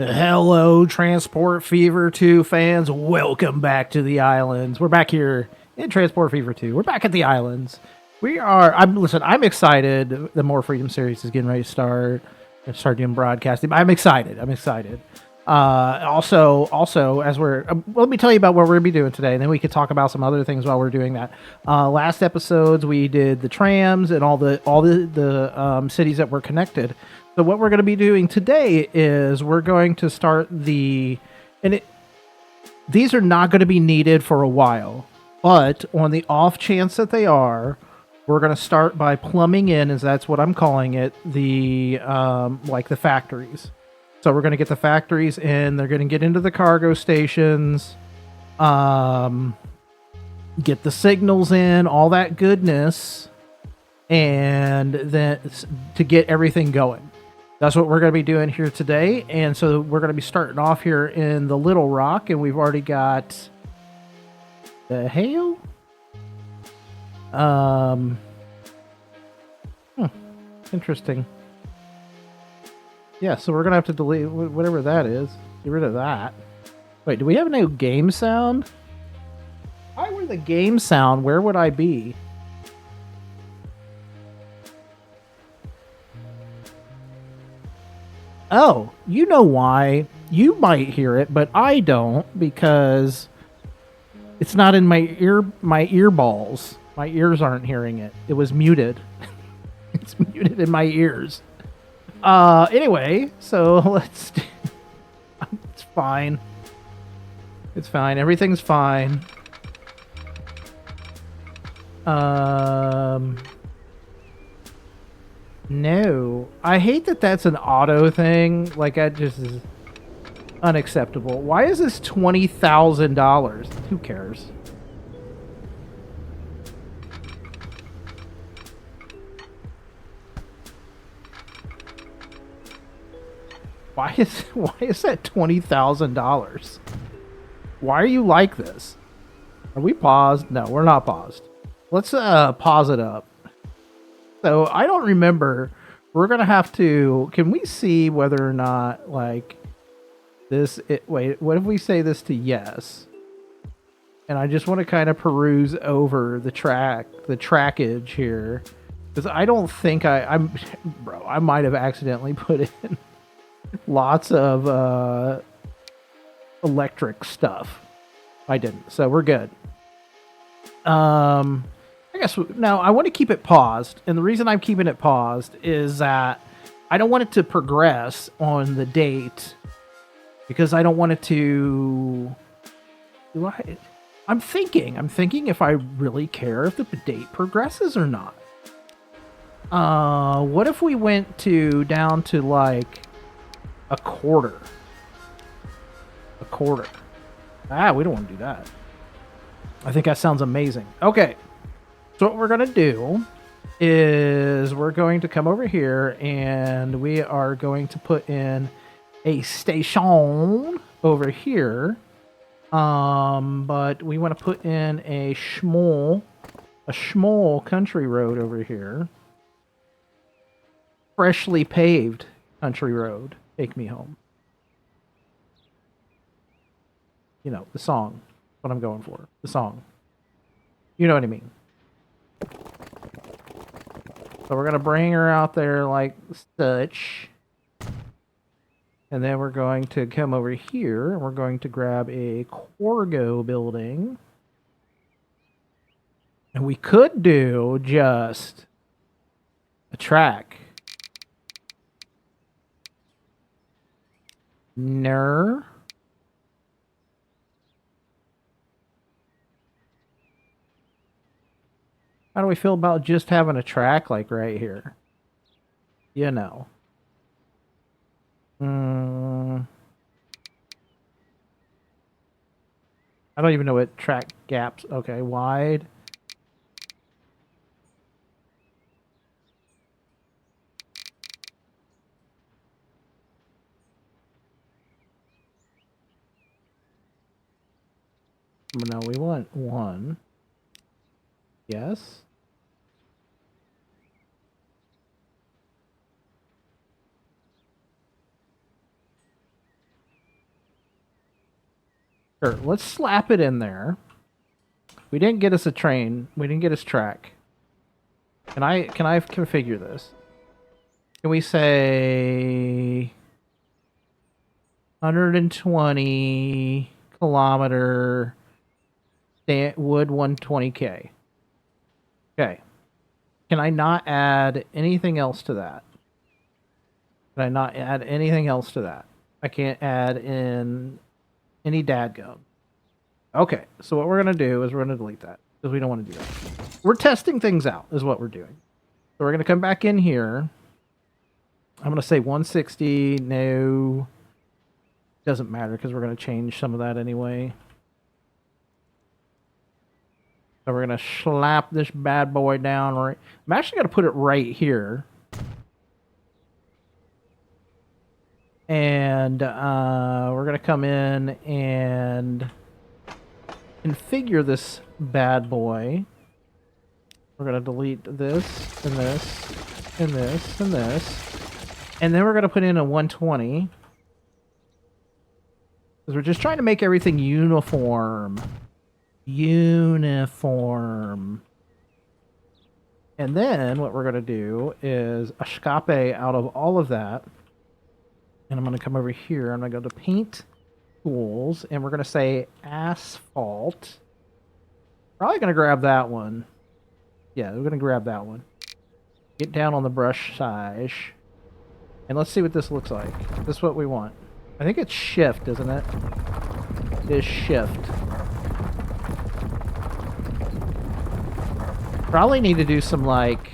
Hello, Transport Fever 2 fans. Welcome back to the islands. We're back here in Transport Fever 2. We're back at the islands. I'm excited. The More Freedom series is getting ready to start doing broadcasting. I'm excited. Also, as let me tell you about what we're gonna be doing today, and then we could talk about some other things while we're doing that. Last episodes we did the trams and all the cities that were connected. So what we're going to be doing today is we're going to start these are not going to be needed for a while, but on the off chance that they are, we're going to start by plumbing in, as that's what I'm calling it, the factories. So we're going to get the factories in. They're going to get into the cargo stations, get the signals in, all that goodness, and then to get everything going. That's what we're going to be doing here today. And so we're going to be starting off here in the Little Rock, and we've already got the hail. Interesting. Yeah, so we're going to have to delete whatever that is. Get rid of that. Wait, do we have no game sound? If I were the game sound, where would I be? Oh, you know why. You might hear it, but I don't, because it's not in my earballs. My ears aren't hearing it. It was muted. It's muted in my ears. Anyway, so let's do, it's fine. It's fine. Everything's fine. No. I hate that that's an auto thing. Like, that just is unacceptable. Why is this $20,000? Who cares? Why is that $20,000? Why are you like this? Are we paused? No, we're not paused. Let's pause it up. So I don't remember. We're gonna have to. Can we see whether or not like this? Wait, what if we say this to yes? And I just want to kind of peruse over the trackage here, because I don't think bro. I might have accidentally put in lots of electric stuff. I didn't, so we're good. I guess now I want to keep it paused, and the reason I'm keeping it paused is that I don't want it to progress on the date, because I don't want it to. I'm thinking if I really care if the date progresses or not. What if we went down to like a quarter? A quarter. We don't want to do that. I think that sounds amazing. Okay. So what we're going to do is we're going to come over here, and we are going to put in a station over here. But we want to put in a small country road over here. Freshly paved country road. Take me home. You know, the song. What I'm going for. The song. You know what I mean. So we're going to bring her out there like such. And then we're going to come over here, and we're going to grab a Corgo building. And we could do just a track. No. How do we feel about just having a track like right here? You know. I don't even know what track gaps. Okay, wide. No, we want one. Yes. Sure, let's slap it in there. We didn't get us a train. We didn't get us track. Can I configure this? Can we say 120 kilometer wood 120K? Okay. Can I not add anything else to that? Can I not add anything else to that? I can't add in any dadgum. Okay, so what we're going to do is we're going to delete that because we don't want to do that. We're testing things out is what we're doing. So we're going to come back in here. I'm going to say 160. No. Doesn't matter because we're going to change some of that anyway. So we're going to slap this bad boy down. Right. I'm actually going to put it right here. And we're going to come in and configure this bad boy. We're going to delete this and this and this and this. And then we're going to put in a 120. Because we're just trying to make everything uniform. Uniform. And then what we're going to do is escape out of all of that. And I'm going to come over here. I'm going to go to Paint Tools. And we're going to say Asphalt. Probably going to grab that one. Yeah, we're going to grab that one. Get down on the brush size. And let's see what this looks like. This is what we want. I think it's Shift, isn't it? It is Shift. Probably need to do some, like...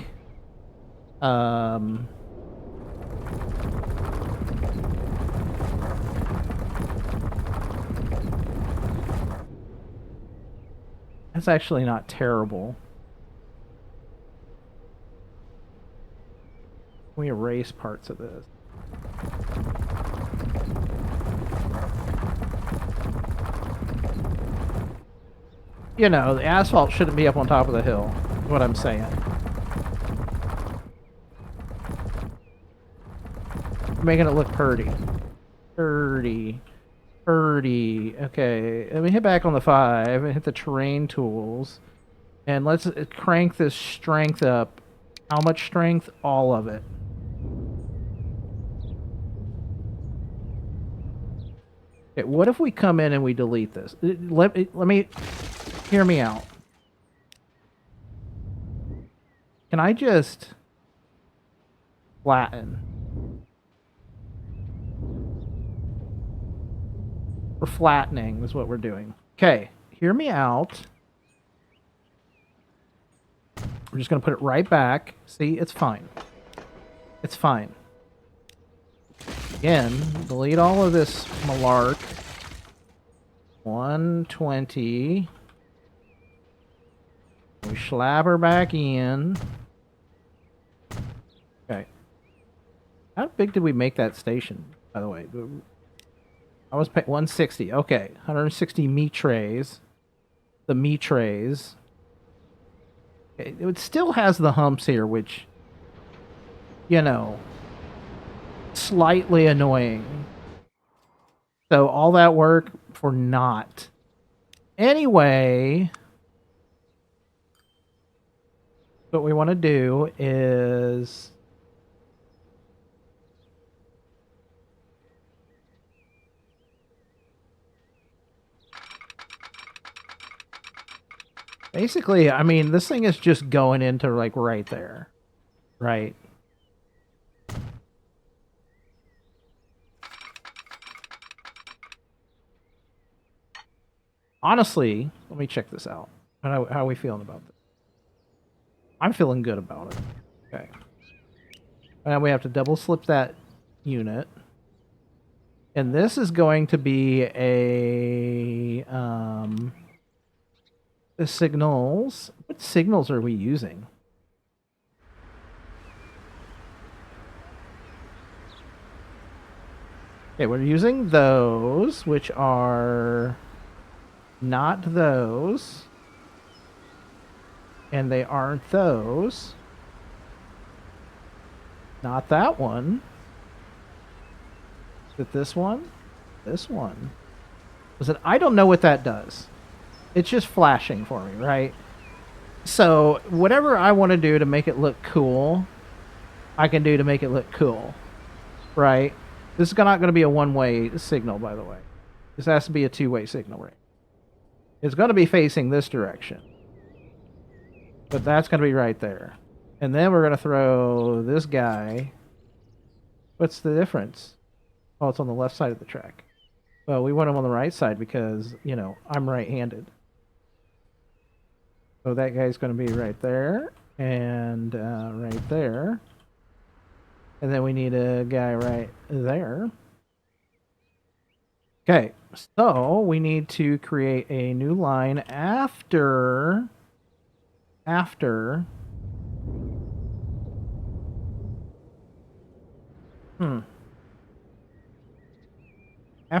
That's actually not terrible. We erase parts of this. You know, the asphalt shouldn't be up on top of the hill, is what I'm saying. Making it look pretty. Pretty. Okay, let me hit back on the 5 and hit the terrain tools. And let's crank this strength up. How much strength? All of it. Okay, what if we come in and we delete this? Let me... Hear me out. Can I just... flatten? We're flattening is what we're doing. Okay, hear me out. We're just going to put it right back. See, it's fine. It's fine. Again, delete all of this malark. 120. We slap her back in. Okay. How big did we make that station, by the way? I was paying 160. Okay, 160 meat trays. The meat trays. Okay, it still has the humps here, which, you know, slightly annoying. So all that work for naught. Anyway, what we want to do is... basically, I mean, this thing is just going into, like, right there. Right. Honestly, let me check this out. How are we feeling about this? I'm feeling good about it. Okay. Now we have to double slip that unit. And this is going to be the signals. What signals are we using? Okay, we're using those, which are not those. And they aren't those. Not that one. Is it this one? This one. Listen, I don't know what that does. It's just flashing for me, right? So whatever I want to do to make it look cool, I can do to make it look cool, right? This is not going to be a one-way signal, by the way. This has to be a two-way signal, right? It's going to be facing this direction. But that's going to be right there. And then we're going to throw this guy. What's the difference? Oh, it's on the left side of the track. Well, we want him on the right side because, you know, I'm right-handed. So that guy's going to be right there. And right there. And then we need a guy right there. Okay, so we need to create a new line after after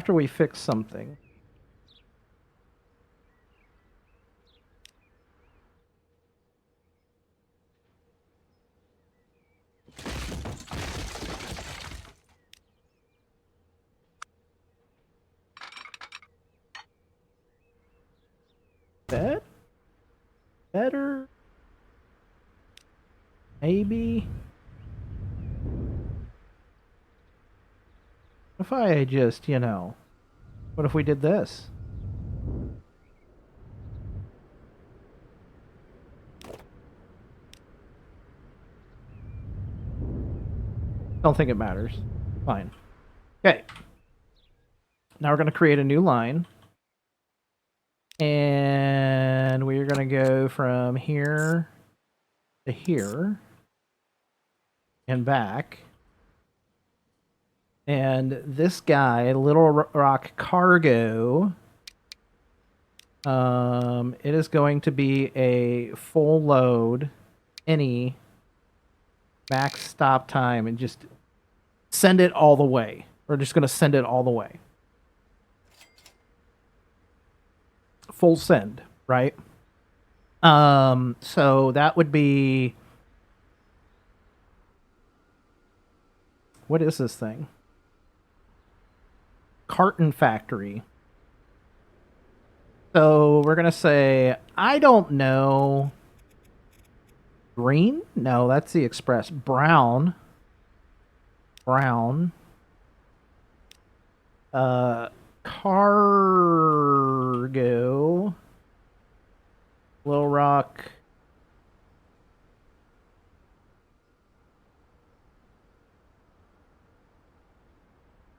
we fix something. Better? Maybe? If I just, you know, what if we did this? Don't think it matters. Fine. Okay. Now we're going to create a new line. And we're going to go from here to here and back. And this guy, Little Rock Cargo, it is going to be a full load, any max stop time, and just send it all the way. We're just going to send it all the way. Full send, right? So that would be... What is this thing? Carton factory. So we're going to say, I don't know. Green? No, that's the express. Brown. Cargo. Little Rock.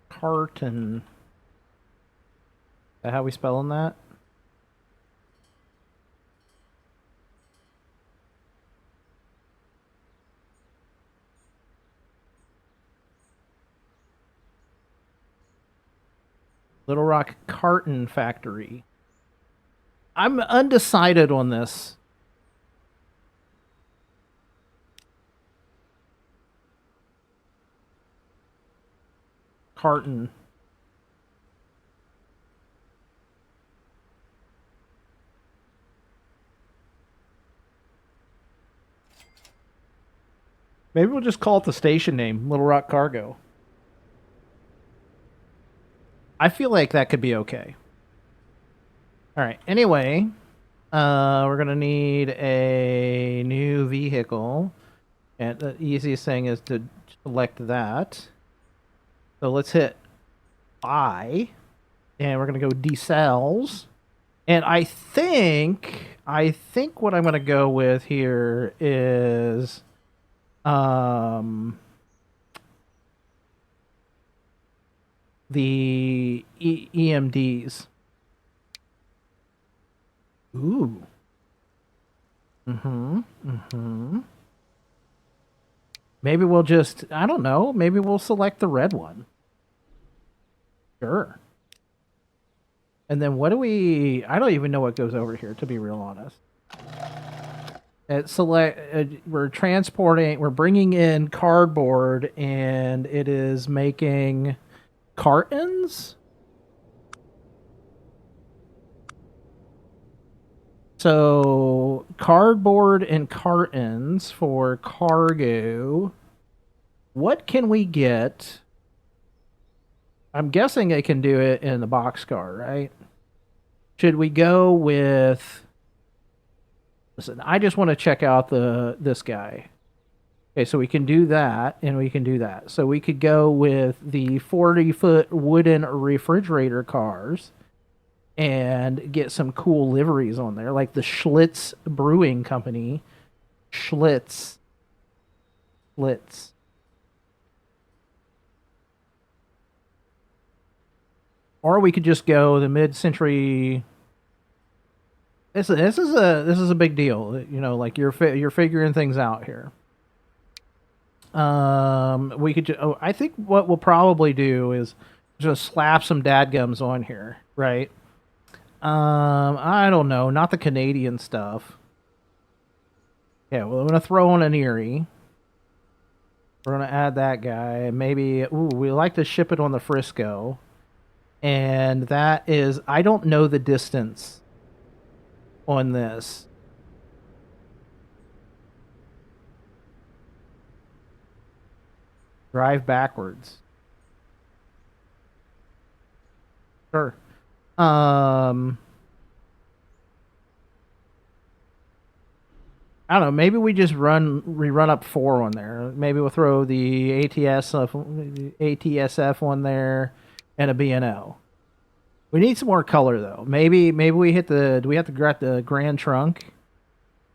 Carton. Is that how we spelling that? Little Rock Carton Factory. I'm undecided on this. Carton. Maybe we'll just call it the station name, Little Rock Cargo. I feel like that could be okay. All right. Anyway, we're going to need a new vehicle. And the easiest thing is to select that. So let's hit I. And we're going to go decels. And I think what I'm going to go with here is the EMDs. Ooh. Maybe we'll just, I don't know, maybe we'll select the red one. Sure. And then what do we, I don't even know what goes over here, to be real honest. We're transporting, we're bringing in cardboard, and it is making cartons? So, cardboard and cartons for cargo. What can we get I'm guessing it can do it in the boxcar, right? Should we go with? Listen, I just want to check out this guy. Okay, so we can do that, and we can do that. So we could go with the 40-foot wooden refrigerator cars and get some cool liveries on there, like the Schlitz Brewing Company. Schlitz. Schlitz. Or we could just go the mid-century. This is a big deal. You know, like you're figuring things out here. We could. I think what we'll probably do is just slap some dadgums on here, right? I don't know, not the Canadian stuff. Yeah, well, I'm gonna throw on an Erie. We're gonna add that guy. Maybe. Ooh, we like to ship it on the Frisco, and that is. I don't know the distance on this. Drive backwards. Sure. Um, I don't know. Maybe we just rerun up 4 on there. Maybe we'll throw the ATSF on there, and a B&O. We need some more color though. Maybe we hit the. Do we have to grab the Grand Trunk?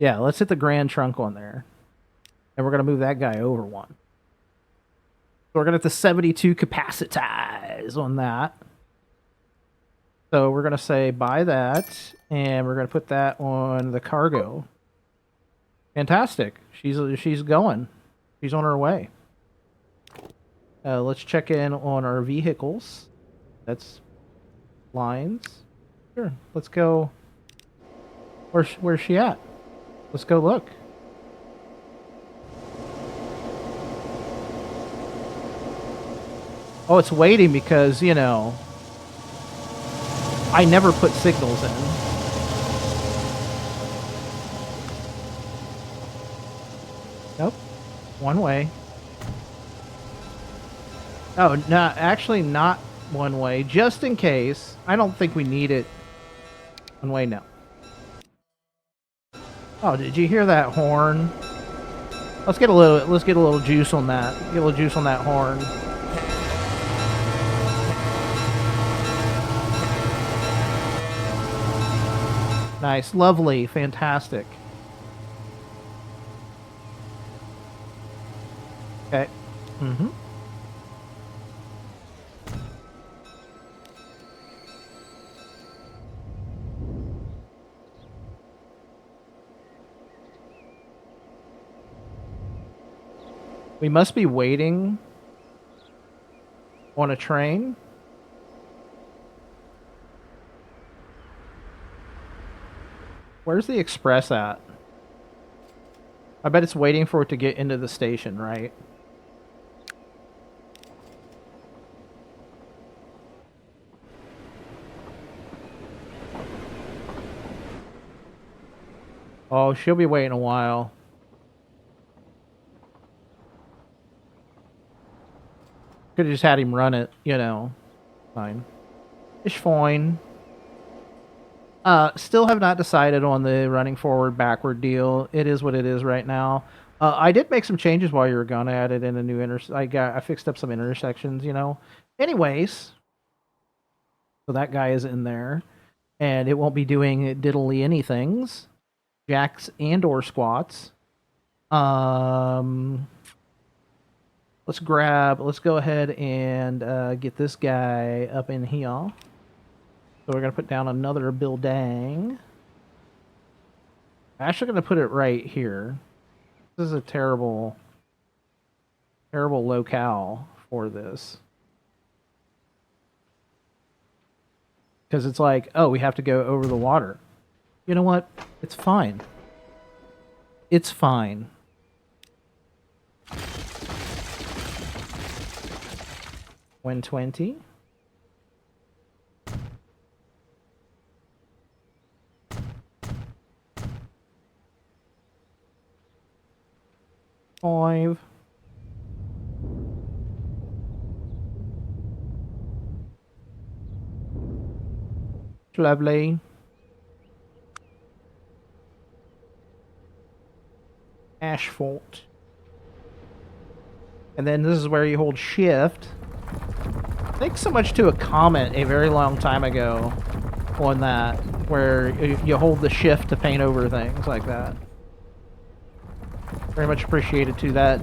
Yeah, let's hit the Grand Trunk on there, and we're gonna move that guy over one. So we're gonna have to 72 capacitize on that. So we're gonna say buy that, and we're gonna put that on the cargo. Fantastic. She's going. She's on her way. Let's check in on our vehicles. That's lines. Sure. Let's go. Where's she at? Let's go look. Oh, it's waiting because, you know, I never put signals in. Nope. One way. Oh, no, actually not one way. Just in case. I don't think we need it. One way, no. Oh, did you hear that horn? Let's get a little juice on that. Get a little juice on that horn. Nice, lovely, fantastic. Okay. Mm-hmm. We must be waiting on a train. Where's the express at? I bet it's waiting for it to get into the station, right? Oh, she'll be waiting a while. Could have just had him run it, you know. Fine. It's fine. Still have not decided on the running forward backward deal. It is what it is right now. I did make some changes while you were gone. I added in a new I fixed up some intersections, you know. Anyways, so that guy is in there, and it won't be doing diddly anythings, jacks and or squats. Let's go ahead and get this guy up in here. So we're gonna put down another building. I'm actually gonna put it right here. This is a terrible locale for this. Because it's like, oh, we have to go over the water. You know what? It's fine. It's fine. When 20. Five. Lovely. Asphalt. And then this is where you hold shift. Thanks so much to a comment a very long time ago on that, where you hold the shift to paint over things like that. Very much appreciated to that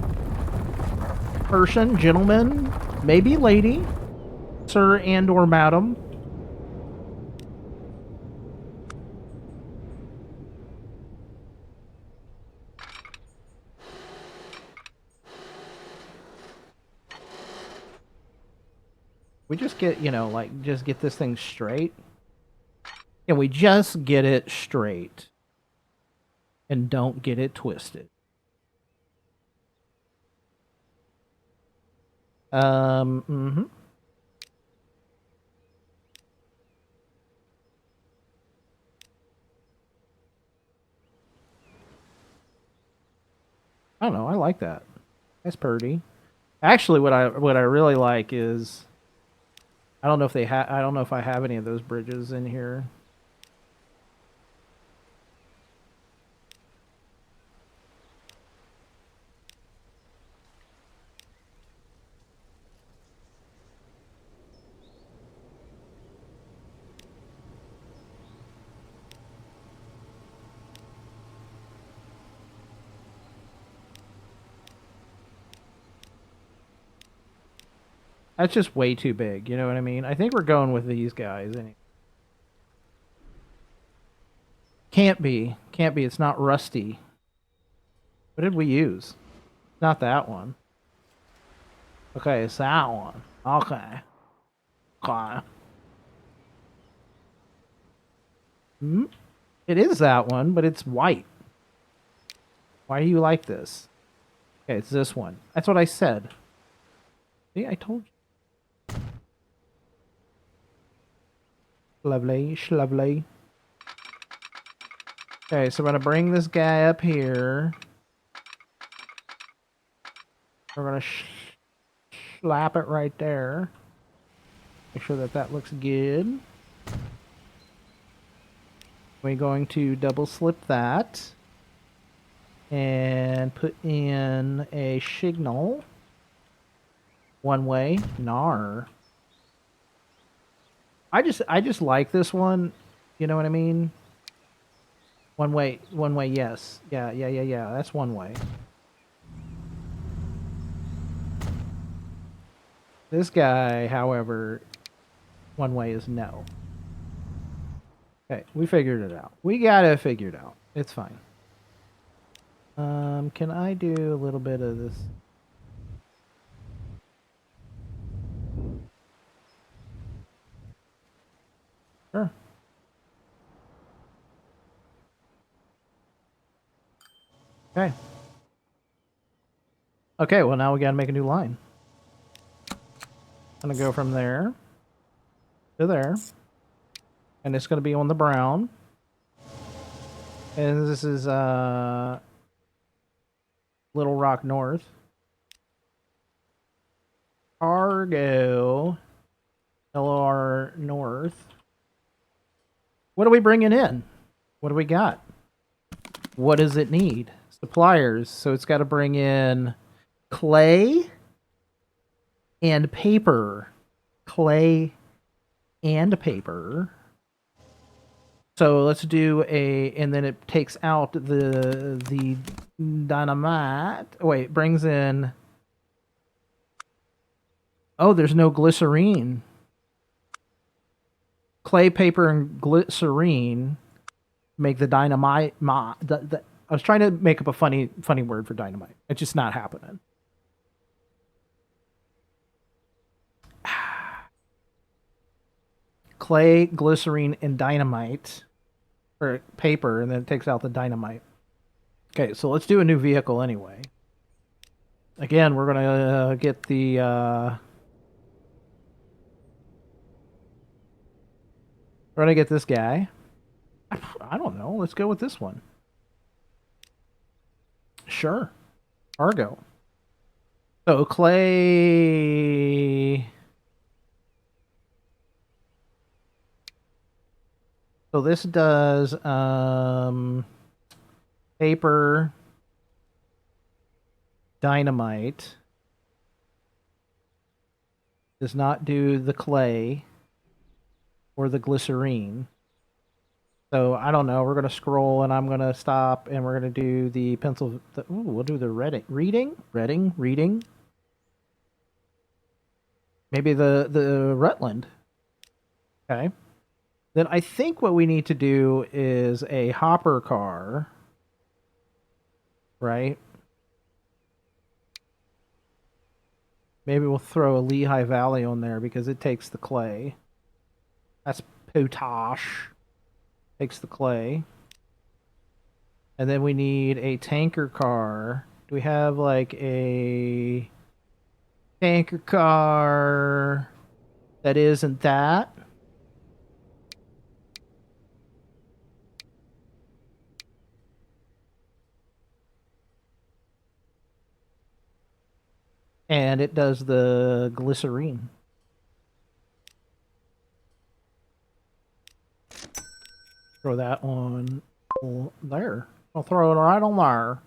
person, gentleman, maybe lady, sir and or madam. We just get, you know, like, just get this thing straight. And we just get it straight. And don't get it twisted. Mm-hmm. I don't know, I like that. That's pretty. Actually, what I really like is, I don't know if I don't know if I have any of those bridges in here. That's just way too big, you know what I mean? I think we're going with these guys anyway. Can't be. Can't be. It's not rusty. What did we use? Not that one. Okay, it's that one. Okay. Okay. Hmm? It is that one, but it's white. Why do you like this? Okay, it's this one. That's what I said. See, I told you. Lovely, lovely. Okay, so I'm gonna bring this guy up here. We're gonna slap it right there. Make sure that that looks good. We're going to double slip that. And put in a signal. One way. Nar. I just like this one. You know what I mean? One way, yes. Yeah. That's one way. This guy, however, one way is no. Okay, we figured it out. We got it figured out. It's fine. Can I do a little bit of this? Sure. Okay. Okay, well now we gotta make a new line. I'm gonna go from there to there. And it's gonna be on the brown. And this is Little Rock North. Argo. LR North. What are we bringing in? What do we got? What does it need? Suppliers. So it's got to bring in clay and paper. Clay and paper. So let's do and then it takes out the dynamite. Wait, brings in. Oh, there's no glycerine. Clay, paper, and glycerine make the dynamite. I was trying to make up a funny word for dynamite. It's just not happening. Clay, glycerine, and dynamite, or paper, and then it takes out the dynamite. Okay, so let's do a new vehicle anyway. Again, we're gonna get the. We're gonna get this guy. I don't know. Let's go with this one. Sure. Argo. So clay. So this does paper, dynamite. Does not do the clay or the glycerine. So I don't know. We're gonna scroll, and I'm gonna stop, and we're gonna do the pencil. We'll do the reading. Maybe the Rutland. Okay. Then I think what we need to do is a hopper car, right? Maybe we'll throw a Lehigh Valley on there because it takes the clay. That's potash. Takes the clay. And then we need a tanker car. Do we have like a tanker car that isn't that? And it does the glycerine. Throw that on there. I'll throw it right on there.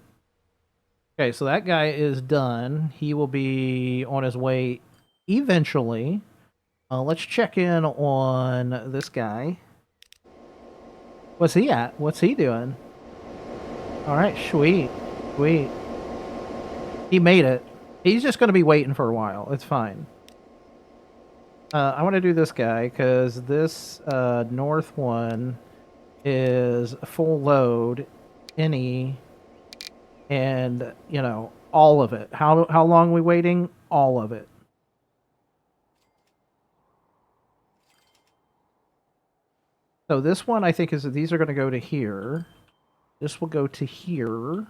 Okay, so that guy is done. He will be on his way eventually. Let's check in on this guy. What's he at? What's he doing? All right, sweet. Sweet. He made it. He's just going to be waiting for a while. It's fine. I want to do this guy because this north one is full load, any, and you know all of it. How long are we waiting? All of it. So this one I think is these are going to go to here. This will go to here.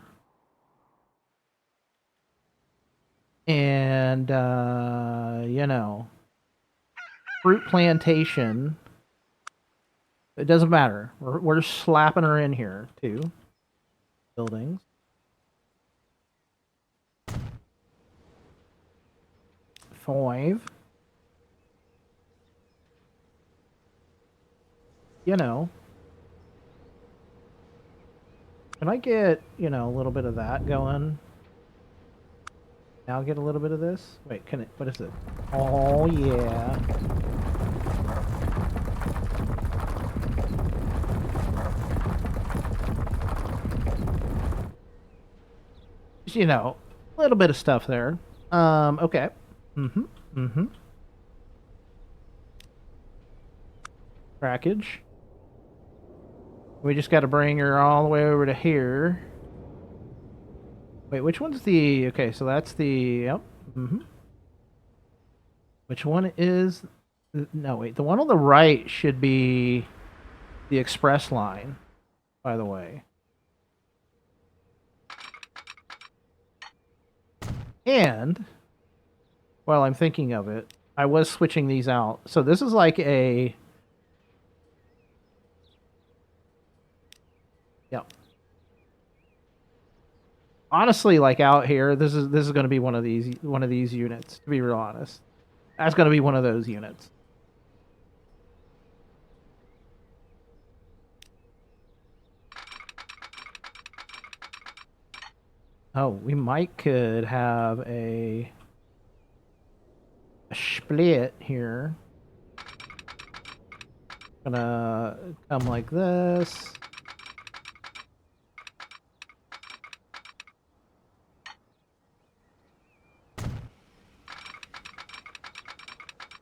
And you know, fruit plantation. It doesn't matter. We're slapping her in here too. Buildings. Five. You know. Can I get, you know, a little bit of that going? Now get a little bit of this? Wait, can it, what is it? Oh, yeah. You know, a little bit of stuff there. Okay. Package. We just got to bring her all the way over to here. Wait, which one's the... Okay, so that's the... Yep. Which one is... No, wait. The one on the right should be the express line, by the way. And, while I'm thinking of it, I was switching these out. So this is like a... Yep. Honestly, like out here, this is going to be one of these units. To be real honest, that's going to be one of those units. Oh, we might could have a split here. Gonna come like this.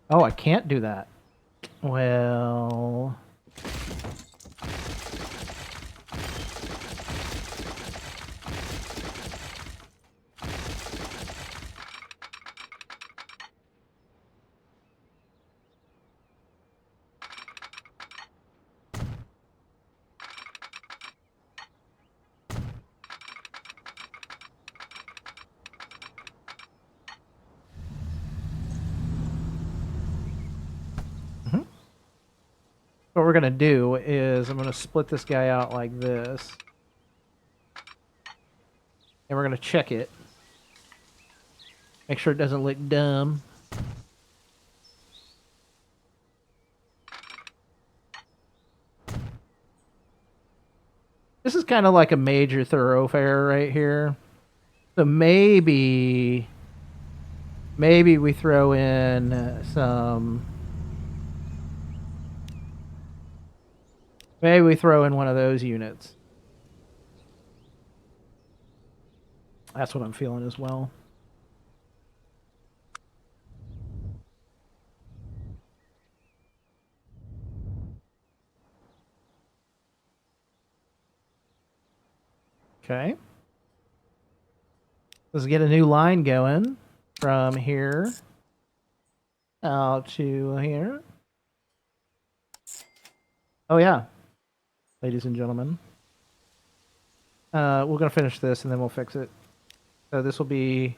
Oh, I can't do that. Well... What we're going to do is I'm going to split this guy out like this. And we're going to check it. Make sure it doesn't look dumb. This is kind of like a major thoroughfare right here. So maybe we throw in some. Maybe we throw in one of those units. That's what I'm feeling as well. Okay. Let's get a new line going from here out to here. Oh yeah, ladies and gentlemen. We're gonna finish this and then we'll fix it. So this will be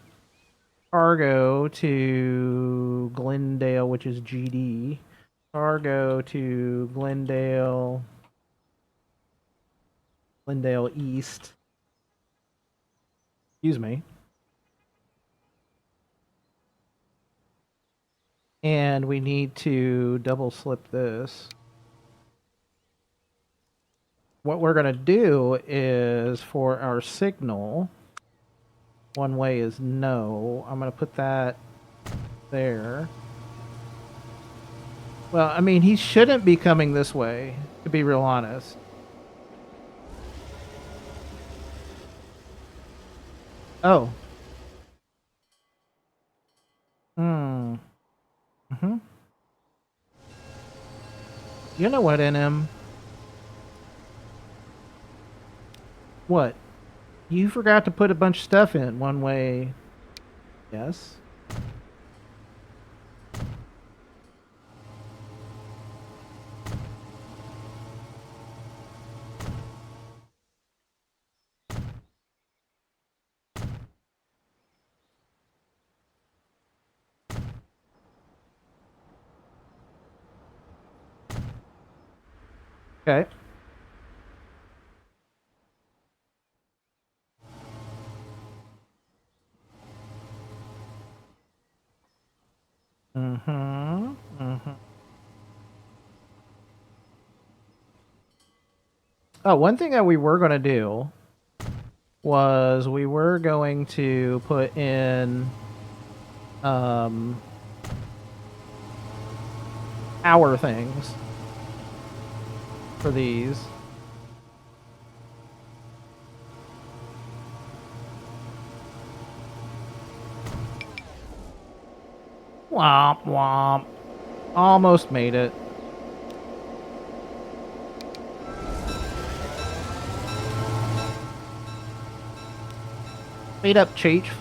cargo to Glendale, which is GD. Cargo to Glendale East. Excuse me. And we need to double slip this. What we're going to do is for our signal, one way is no. I'm going to put that there. Well, I mean, he shouldn't be coming this way, to be real honest. Oh. Hmm. Mm-hmm. You know what, NM? What? You forgot to put a bunch of stuff in one way. Yes. Okay. Mm-hmm. Mm-hmm. Oh, one thing that we were going to do was we were going to put in our things for these. Womp womp. Almost made it. Speed up, Cheech.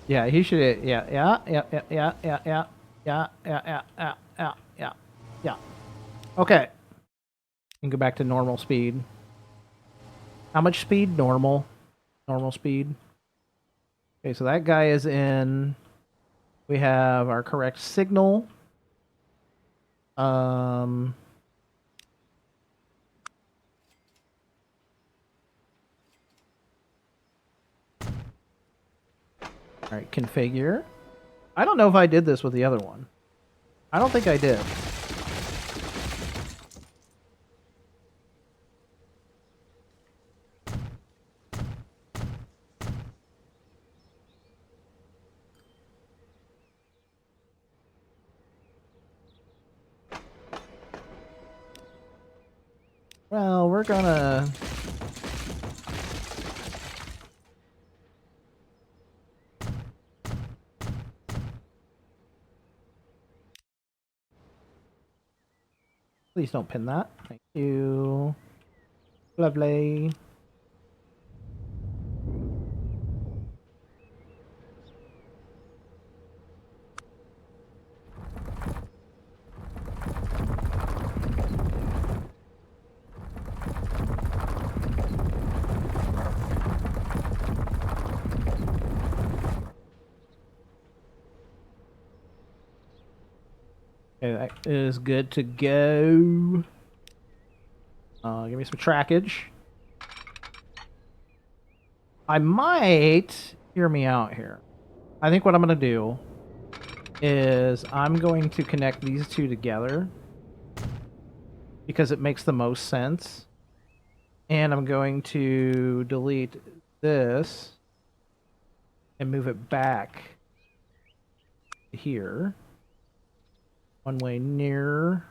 Yeah, he should. Yeah. Okay. And go back to normal speed. How much speed? Normal. Normal speed. Okay, so that guy is in. We have our correct signal. Um. All right, configure. I don't know if I did this with the other one. I don't think I did. Well, we're gonna... Please don't pin that. Thank you. Lovely. that is good to go. Give me some trackage. I might hear me out here. I think what I'm going to do is I'm going to connect these two together because it makes the most sense. And I'm going to delete this and move it back here. One way near.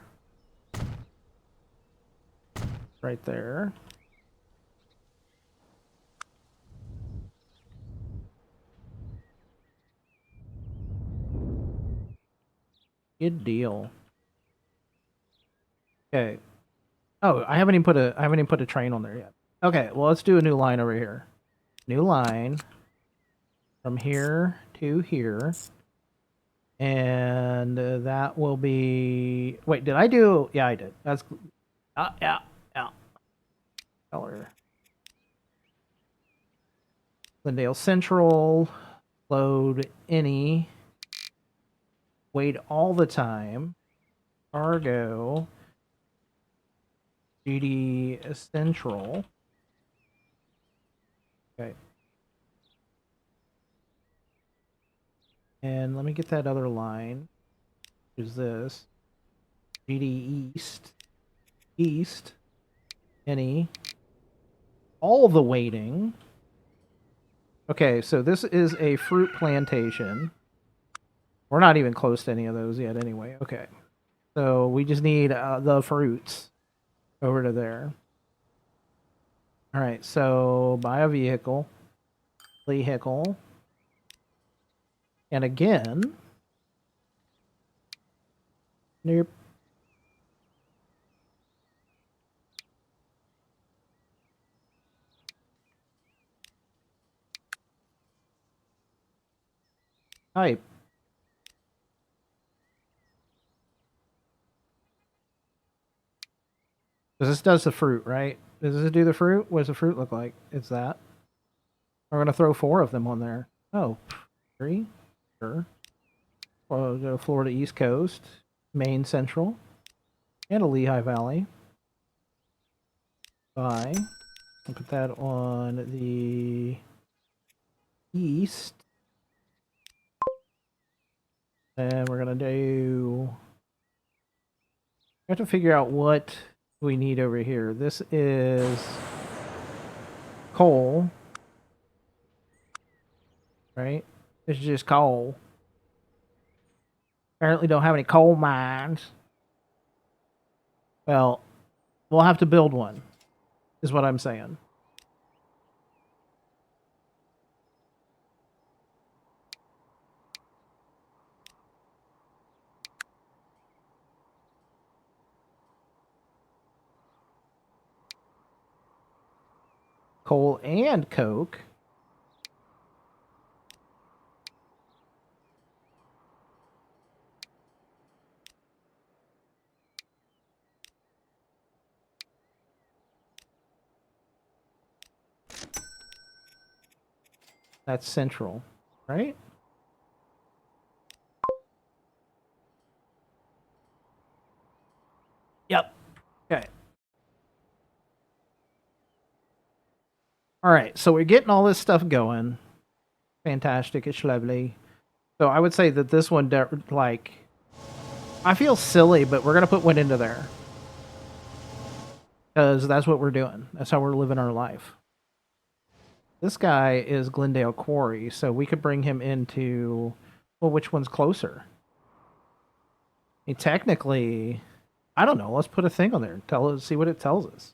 Right there. Good deal. Okay. Oh, I haven't even put a train on there yet. Okay, well let's do a new line over here. New line from here to here. And that will be... Wait, did I do... Yeah, I did. That's... yeah. Color. Glendale Central. Load any. Wait all the time. Cargo. GD Central. Okay. And let me get that other line. Which is this. GD East. East. Any. All the waiting. Okay, so this is a fruit plantation. We're not even close to any of those yet anyway. Okay. So we just need the fruits over to there. All right, so buy a vehicle. Vehicle. And again. Nope. Type. Because this does the fruit, right? Does this do the fruit? What does the fruit look like? It's that. We're going to throw 4 of them on there. Oh, 3? Sure. We'll go Florida East Coast, Maine Central, and a Lehigh Valley. Buy. I'll put that on the east. And we're going to do... We have to figure out what we need over here. This is coal. Right? This is just coal. Apparently don't have any coal mines. Well, we'll have to build one, is what I'm saying. Coal and coke. That's central, right? Yep. Okay. All right, so we're getting all this stuff going. Fantastic. It's lovely. So I would say that this one, like, I feel silly, but we're going to put one into there. Because that's what we're doing. That's how we're living our life. This guy is Glendale Quarry, so we could bring him into... Well, which one's closer? I mean, technically... I don't know. Let's put a thing on there. See what it tells us.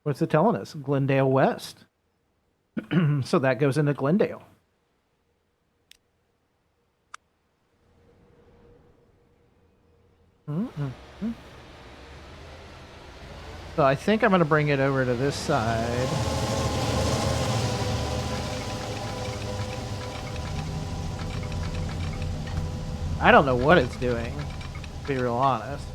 What's it telling us? Glendale West. So that goes into Glendale. So I think I'm going to bring it over to this side. I don't know what it's doing, to be real honest.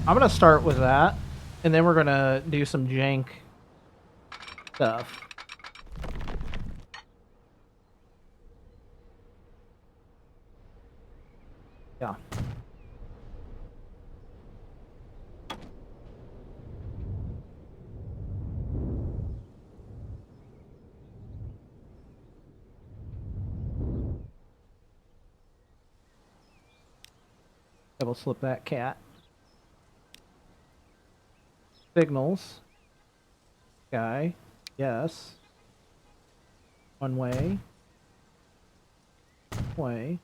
I'm gonna start with that, and then we're gonna do some jank stuff. Yeah. Double slip that cat. Signals. Guy. Yes. One way. Way.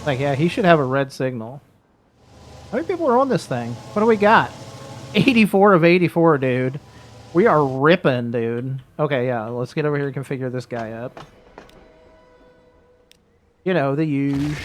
Like, yeah, he should have a red signal. How many people are on this thing? What do we got? 84 of 84, dude. We are ripping, dude. Okay, yeah, let's get over here and configure this guy up. You know, the usual.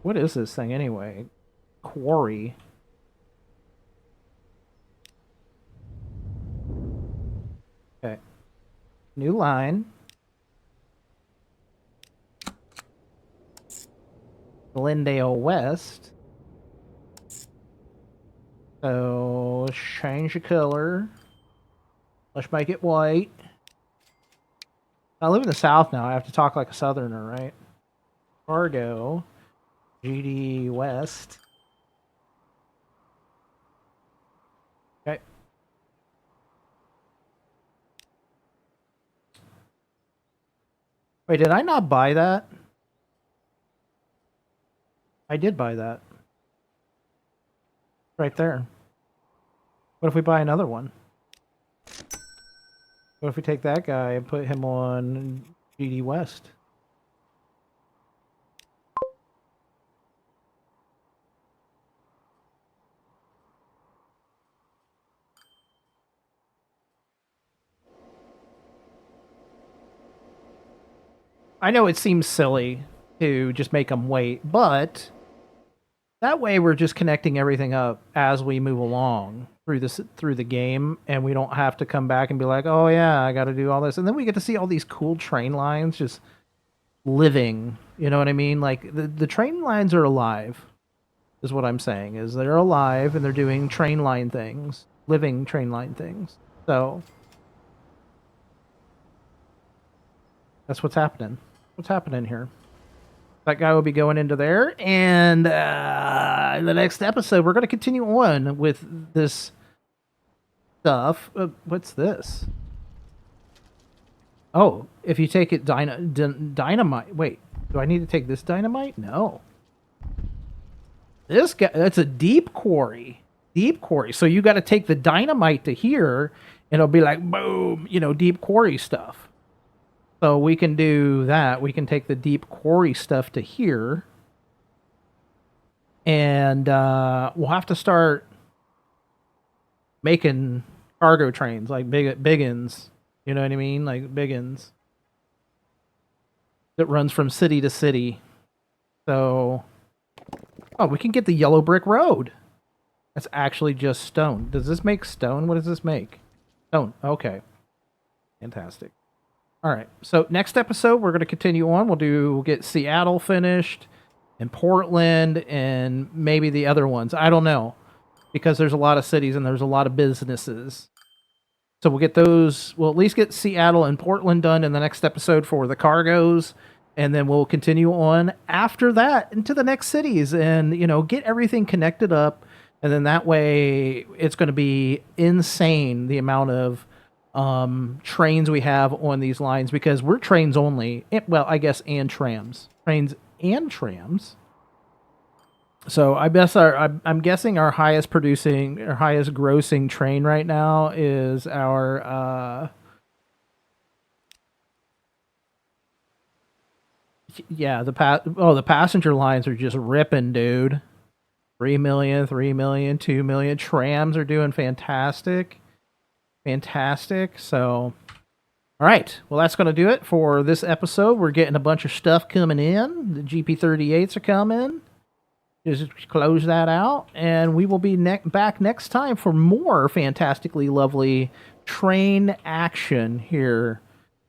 What is this thing anyway? Quarry. Okay. New line. Glendale West. So, change the color. Let's make it white. I live in the South now. I have to talk like a Southerner, right? Fargo. GD West. Okay. Wait, did I not buy that? I did buy that. Right there. What if we buy another one? What if we take that guy and put him on GD West? I know it seems silly to just make them wait, but that way we're just connecting everything up as we move along through the game, and we don't have to come back and be like, oh yeah, I got to do all this, and then we get to see all these cool train lines just living. You know what I mean? Like the train lines are alive, is what I'm saying. Is they're alive and they're doing train line things, living train line things. So that's what's happening. What's happening here? That guy will be going into there, and in the next episode, we're going to continue on with this stuff. What's this? Oh, if you take it dynamite. Wait, do I need to take this dynamite? No. This guy, that's a deep quarry. Deep quarry. So you got to take the dynamite to here, and it'll be like, boom, you know, deep quarry stuff. So we can do that. We can take the deep quarry stuff to here. And we'll have to start making cargo trains, like biggins. You know what I mean? Like biggins. That runs from city to city. So, oh, we can get the yellow brick road. That's actually just stone. Does this make stone? What does this make? Stone. Okay. Fantastic. All right, so next episode we're going to continue on. We'll get Seattle finished, and Portland, and maybe the other ones. I don't know, because there's a lot of cities and there's a lot of businesses. So we'll get those. We'll at least get Seattle and Portland done in the next episode for the cargoes, and then we'll continue on after that into the next cities, and get everything connected up. And then that way, it's going to be insane the amount of trains we have on these lines, because we're trains only. Well, I guess, and trams, trains and trams. So I'm guessing our highest grossing train right now is our the passenger lines are just ripping, dude. 3 million, 3 million, 2 million. Trams are doing fantastic. Fantastic. So, all right. Well, that's going to do it for this episode. We're getting a bunch of stuff coming in. The GP38s are coming. Just close that out. And we will be back next time for more fantastically lovely train action here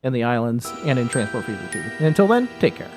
in the islands and in Transport Fever 2. And until then, take care.